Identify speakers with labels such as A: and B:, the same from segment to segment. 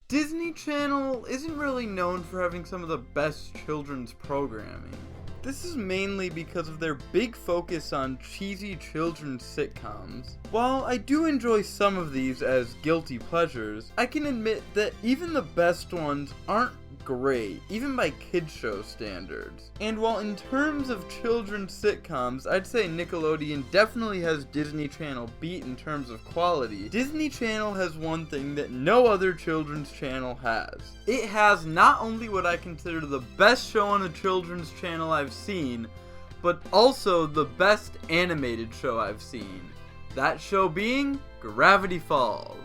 A: Disney Channel isn't really known for having some of the best children's programming. This is mainly because of their big focus on cheesy children's sitcoms. While I do enjoy some of these as guilty pleasures, I can admit that even the best ones aren't great, even by kids show standards. And while in terms of children's sitcoms, I'd say Nickelodeon definitely has Disney Channel beat in terms of quality, Disney Channel has one thing that no other children's channel has. It has not only what I consider the best show on a children's channel I've seen, but also the best animated show I've seen. That show being Gravity Falls.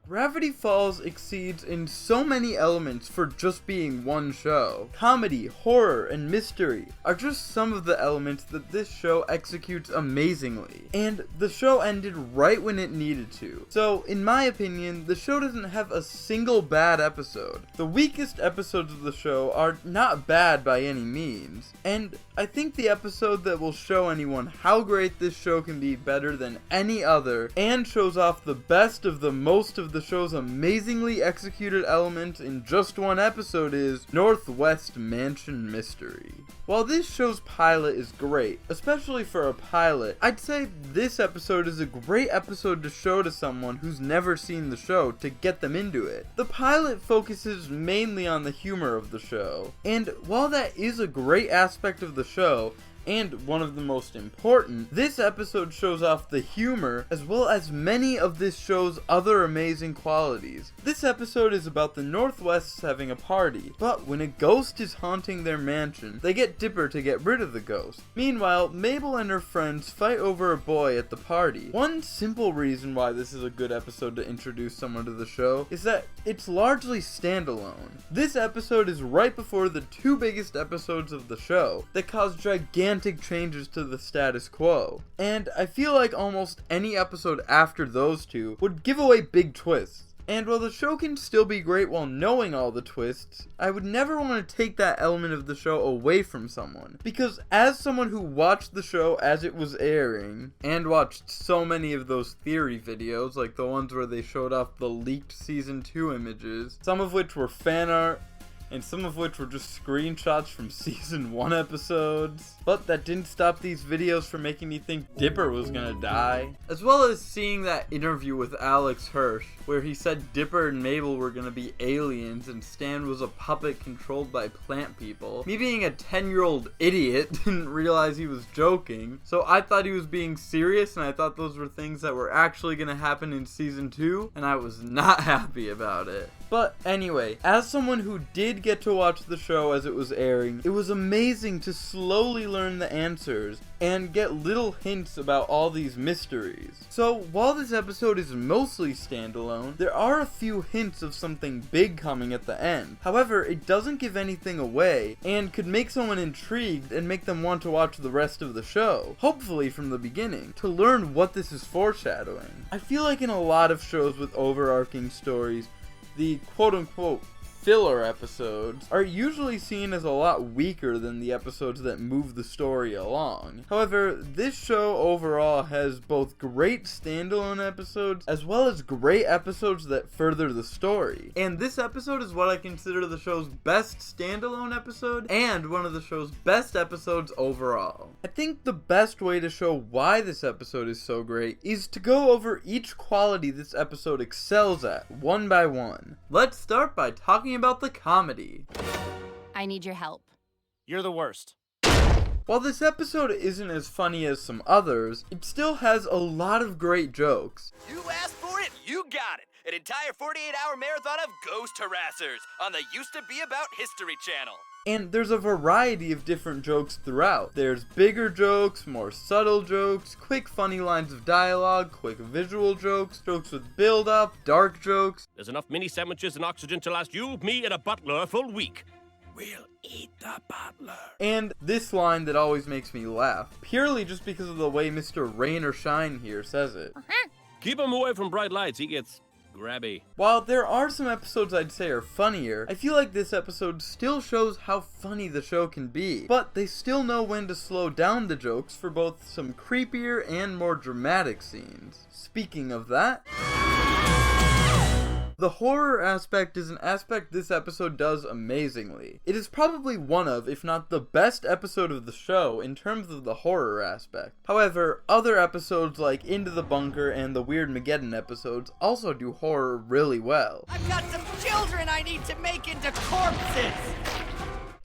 A: Gravity Falls exceeds in so many elements for just being one show. Comedy, horror, and mystery are just some of the elements that this show executes amazingly. And the show ended right when it needed to. So, in my opinion, the show doesn't have a single bad episode. The weakest episodes of the show are not bad by any means. And I think the episode that will show anyone how great this show can be better than any other, and shows off the best of the most of the show's amazingly executed elements in just one episode, is Northwest Mansion Mystery. While this show's pilot is great, especially for a pilot, I'd say this episode is a great episode to show to someone who's never seen the show to get them into it. The pilot focuses mainly on the humor of the show, and while that is a great aspect of the show, and one of the most important, this episode shows off the humor as well as many of this show's other amazing qualities. This episode is about the Northwests having a party, but when a ghost is haunting their mansion, they get Dipper to get rid of the ghost. Meanwhile, Mabel and her friends fight over a boy at the party. One simple reason why this is a good episode to introduce someone to the show is that it's largely standalone. This episode is right before the two biggest episodes of the show that cause gigantic changes to the status quo, and I feel like almost any episode after those two would give away big twists. And while the show can still be great while knowing all the twists, I would never want to take that element of the show away from someone, because as someone who watched the show as it was airing, and watched so many of those theory videos, like the ones where they showed off the leaked season 2 images, some of which were fan art, and some of which were just screenshots from season 1 episodes. But that didn't stop these videos from making me think Dipper was gonna die. As well as seeing that interview with Alex Hirsch, where he said Dipper and Mabel were gonna be aliens and Stan was a puppet controlled by plant people. Me being a 10-year-old idiot didn't realize he was joking, so I thought he was being serious, and I thought those were things that were actually gonna happen in season 2, and I was not happy about it. But anyway, as someone who did get to watch the show as it was airing, it was amazing to slowly learn the answers and get little hints about all these mysteries. So while this episode is mostly standalone, there are a few hints of something big coming at the end. However, it doesn't give anything away and could make someone intrigued and make them want to watch the rest of the show, hopefully from the beginning, to learn what this is foreshadowing. I feel like in a lot of shows with overarching stories, the quote-unquote filler episodes are usually seen as a lot weaker than the episodes that move the story along. However, this show overall has both great standalone episodes as well as great episodes that further the story. And this episode is what I consider the show's best standalone episode and one of the show's best episodes overall. I think the best way to show why this episode is so great is to go over each quality this episode excels at, one by one. Let's start by talking about the comedy.
B: I need your help.
C: You're the worst.
A: While this episode isn't as funny as some others, it still has a lot of great jokes.
D: You asked for it, you got it. An entire 48-hour marathon of ghost harassers on the Used to Be About History channel.
A: And there's a variety of different jokes throughout. There's bigger jokes, more subtle jokes, quick funny lines of dialogue, quick visual jokes, jokes with build-up, dark jokes.
C: There's enough mini sandwiches and oxygen to last you, me, and a butler a full week.
D: We'll eat the butler.
A: And this line that always makes me laugh, purely just because of the way Mr. Rain or Shine here says it.
C: Keep him away from bright lights, he gets grabby.
A: While there are some episodes I'd say are funnier, I feel like this episode still shows how funny the show can be, but they still know when to slow down the jokes for both some creepier and more dramatic scenes. Speaking of that, the horror aspect is an aspect this episode does amazingly. It is probably one of, if not the best episode of the show in terms of the horror aspect. However, other episodes like Into the Bunker and the Weirdmageddon episodes also do horror really well.
D: I've got some children I need to make into corpses!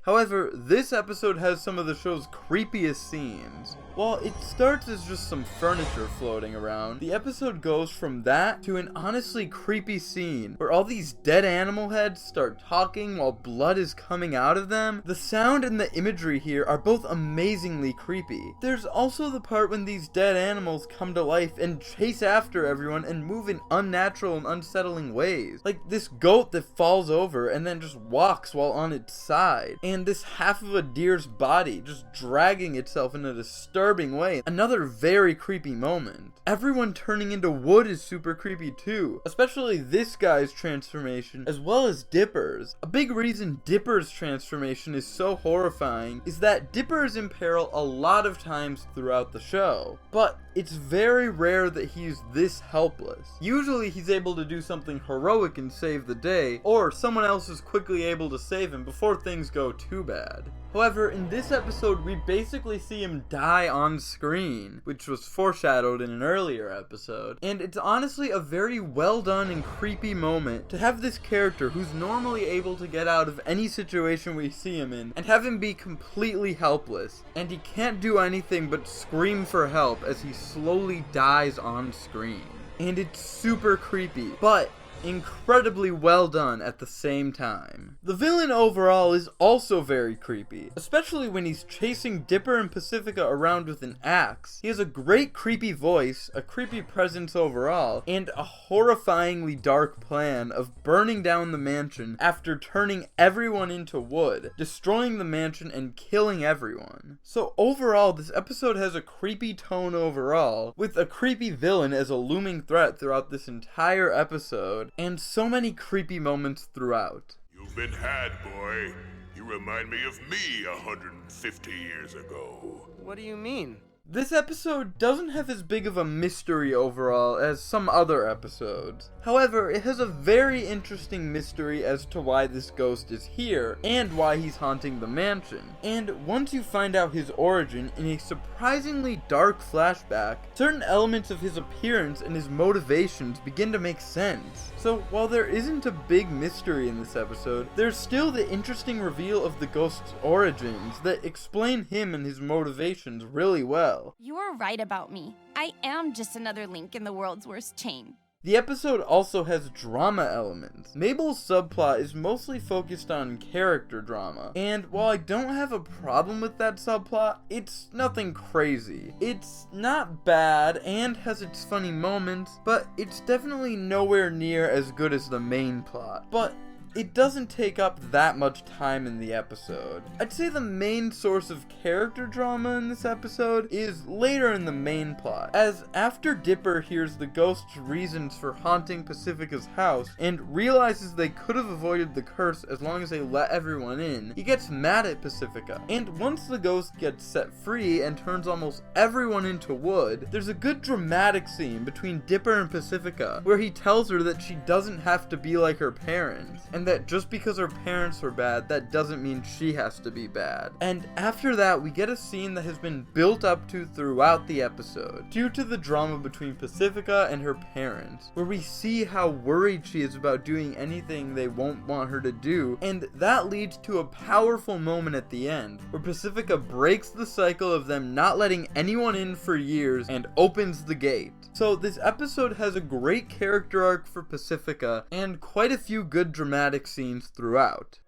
A: However, this episode has some of the show's creepiest scenes. While it starts as just some furniture floating around, the episode goes from that to an honestly creepy scene where all these dead animal heads start talking while blood is coming out of them. The sound and the imagery here are both amazingly creepy. There's also the part when these dead animals come to life and chase after everyone and move in unnatural and unsettling ways. Like this goat that falls over and then just walks while on its side. And this half of a deer's body just dragging itself in a disturbing way. Another very creepy moment. Everyone turning into wood is super creepy too, especially this guy's transformation as well as Dipper's. A big reason Dipper's transformation is so horrifying is that Dipper is in peril a lot of times throughout the show, but it's very rare that he's this helpless. Usually he's able to do something heroic and save the day, or someone else is quickly able to save him before things go too bad. However, in this episode, we basically see him die on screen, which was foreshadowed in an earlier episode, and it's honestly a very well done and creepy moment to have this character who's normally able to get out of any situation we see him in, and have him be completely helpless, and he can't do anything but scream for help as he slowly dies on screen. And it's super creepy, but incredibly well done at the same time. The villain overall is also very creepy, especially when he's chasing Dipper and Pacifica around with an axe. He has a great creepy voice, a creepy presence overall, and a horrifyingly dark plan of burning down the mansion after turning everyone into wood, destroying the mansion and killing everyone. So overall, this episode has a creepy tone overall, with a creepy villain as a looming threat throughout this entire episode, and so many creepy moments throughout.
E: You've been had, boy. You remind me of me 150 years ago.
D: What do you mean?
A: This episode doesn't have as big of a mystery overall as some other episodes. However, it has a very interesting mystery as to why this ghost is here, and why he's haunting the mansion. And once you find out his origin in a surprisingly dark flashback, certain elements of his appearance and his motivations begin to make sense. So while there isn't a big mystery in this episode, there's still the interesting reveal of the ghost's origins that explain him and his motivations really well.
B: You are right about me. I am just another link in the world's worst chain.
A: The episode also has drama elements. Mabel's subplot is mostly focused on character drama, and while I don't have a problem with that subplot, it's nothing crazy. It's not bad and has its funny moments, but it's definitely nowhere near as good as the main plot. But it doesn't take up that much time in the episode. I'd say the main source of character drama in this episode is later in the main plot, as after Dipper hears the ghost's reasons for haunting Pacifica's house and realizes they could have avoided the curse as long as they let everyone in, he gets mad at Pacifica, and once the ghost gets set free and turns almost everyone into wood, there's a good dramatic scene between Dipper and Pacifica where he tells her that she doesn't have to be like her parents, and that just because her parents were bad, that doesn't mean she has to be bad. And after that, we get a scene that has been built up to throughout the episode, due to the drama between Pacifica and her parents, where we see how worried she is about doing anything they won't want her to do, and that leads to a powerful moment at the end, where Pacifica breaks the cycle of them not letting anyone in for years and opens the gate. So this episode has a great character arc for Pacifica, and quite a few good dramatic scenes throughout.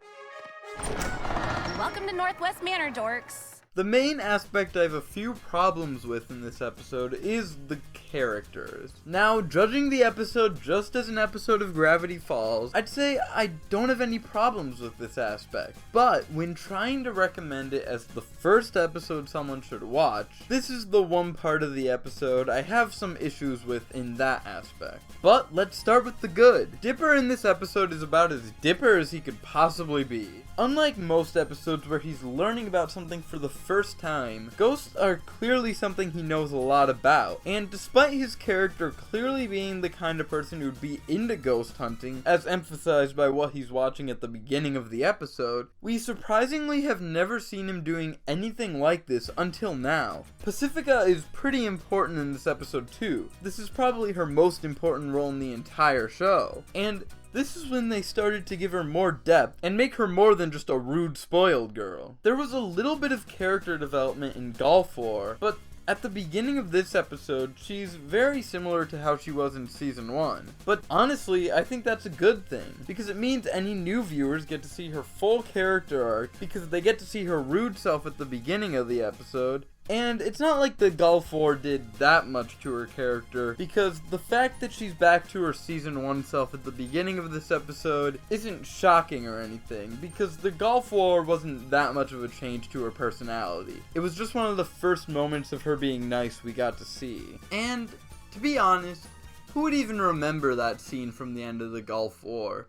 B: Welcome to Northwest Manor, dorks.
A: The main aspect I have a few problems with in this episode is the characters. Now, judging the episode just as an episode of Gravity Falls, I'd say I don't have any problems with this aspect. But when trying to recommend it as the first episode someone should watch, this is the one part of the episode I have some issues with in that aspect. But let's start with the good. Dipper in this episode is about as Dipper as he could possibly be. Unlike most episodes where he's learning about something for the first time, ghosts are clearly something he knows a lot about, and despite his character clearly being the kind of person who'd be into ghost hunting, as emphasized by what he's watching at the beginning of the episode, we surprisingly have never seen him doing anything like this until now. Pacifica is pretty important in this episode too. This is probably her most important role in the entire show, and this is when they started to give her more depth and make her more than just a rude, spoiled girl. There was a little bit of character development in Gulf War, but at the beginning of this episode, she's very similar to how she was in Season 1. But honestly, I think that's a good thing, because it means any new viewers get to see her full character arc, because they get to see her rude self at the beginning of the episode. And it's not like the Gulf War did that much to her character, because the fact that she's back to her Season 1 self at the beginning of this episode isn't shocking or anything, because the Gulf War wasn't that much of a change to her personality. It was just one of the first moments of her being nice we got to see. And, to be honest, who would even remember that scene from the end of the Gulf War?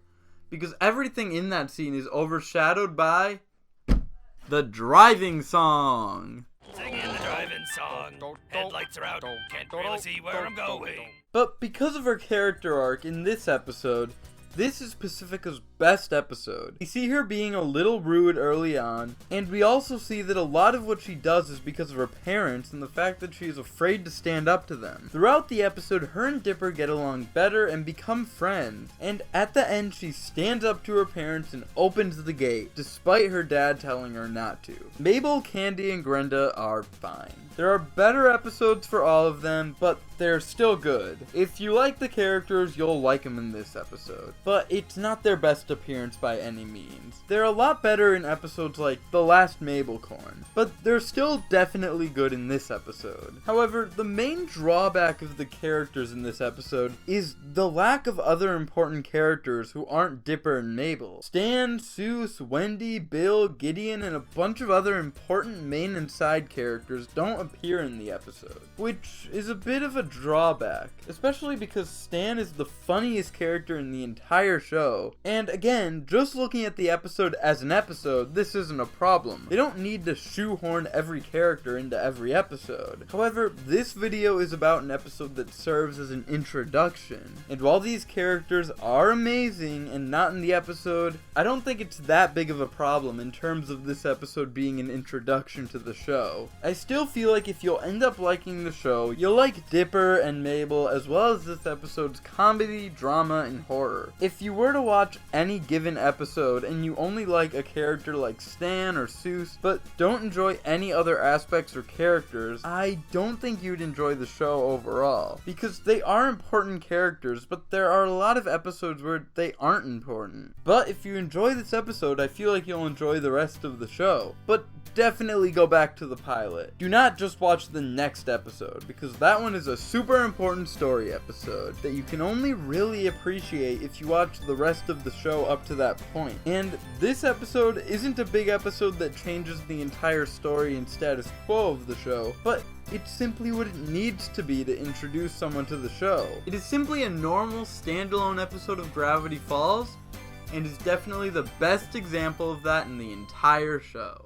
A: Because everything in that scene is overshadowed by the driving song.
D: Singing the driving song. Headlights are out. Can't really see where I'm going.
A: But because of her character arc in this episode, this is Pacifica's best episode. We see her being a little rude early on, and we also see that a lot of what she does is because of her parents and the fact that she is afraid to stand up to them. Throughout the episode, her and Dipper get along better and become friends, and at the end she stands up to her parents and opens the gate, despite her dad telling her not to. Mabel, Candy, and Grenda are fine. There are better episodes for all of them, but they're still good. If you like the characters, you'll like them in this episode. But it's not their best appearance by any means. They're a lot better in episodes like The Last Mabelcorn, but they're still definitely good in this episode. However, the main drawback of the characters in this episode is the lack of other important characters who aren't Dipper and Mabel. Stan, Seuss, Wendy, Bill, Gideon, and a bunch of other important main and side characters don't appear in the episode, which is a bit of a drawback, especially because Stan is the funniest character in the entire show, and again, just looking at the episode as an episode, this isn't a problem. They don't need to shoehorn every character into every episode. However, this video is about an episode that serves as an introduction, and while these characters are amazing and not in the episode, I don't think it's that big of a problem in terms of this episode being an introduction to the show. I still feel like if you'll end up liking the show, you'll like Dipper and Mabel as well as this episode's comedy, drama, and horror. If you were to watch any given episode and you only like a character like Stan or Seuss, but don't enjoy any other aspects or characters, I don't think you'd enjoy the show overall. Because they are important characters, but there are a lot of episodes where they aren't important. But if you enjoy this episode, I feel like you'll enjoy the rest of the show. But definitely go back to the pilot. Do not just watch the next episode, because that one is a super important story episode that you can only really appreciate if you watch the rest of the show up to that point. And this episode isn't a big episode that changes the entire story and status quo of the show, but it's simply what it needs to be to introduce someone to the show. It is simply a normal standalone episode of Gravity Falls, and is definitely the best example of that in the entire show.